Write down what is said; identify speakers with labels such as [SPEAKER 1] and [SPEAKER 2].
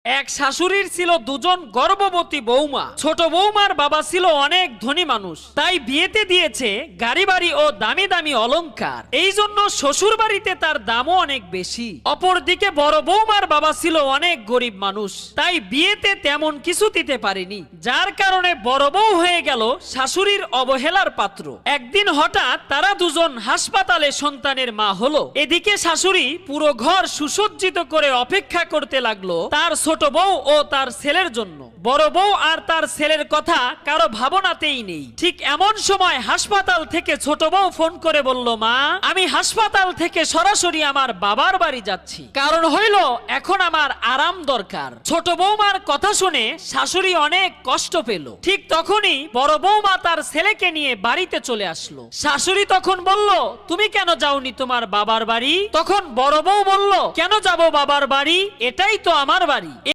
[SPEAKER 1] এক শাশুড়ির ছিল দুজন গর্ভবতী বৌমা। ছোট বৌমার বাবা ছিল অনেক ধনী মানুষ, তাই বিয়েতে দিয়েছে গাড়ি বাড়ি ও দামি দামি অলংকার। এই জন্য শ্বশুর বাড়িতে তার দামও অনেক বেশি। অপরদিকে বড় বৌমার বাবা ছিল অনেক গরিব মানুষ, তাই বিয়েতে তেমন কিছু দিতে পারেনি, যার কারণে বড় বউ হয়ে গেল শাশুড়ির অবহেলার পাত্র। একদিন হঠাৎ তারা দুজন হাসপাতালে সন্তানের মা হলো। এদিকে শাশুড়ি পুরো ঘর সুসজ্জিত করে অপেক্ষা করতে লাগলো তার ছোট বউ ও তার ছেলের জন্য। বড় বউ আর তার ছেলের কথা কারো ভাবনাতেই নেই। ঠিক এমন সময় হাসপাতাল থেকে ছোট বউ ফোন করে বলল, মা, আমি হাসপাতাল থেকে সরাসরি আমার বাবার বাড়ি যাচ্ছি, কারণ হইল এখন আমার আরাম দরকার। ছোট বৌমার কথা শুনে শাশুড়ি অনেক কষ্ট পেল। ঠিক তখনই বড় বৌমা তার ছেলেকে নিয়ে বাড়িতে চলে আসলো। শাশুড়ি তখন বলল, তুমি কেন যাওনি তোমার বাবার বাড়ি? তখন বড় বউ বলল, কেন যাব বাবার বাড়ি, এটাই তো আমার বাড়ি।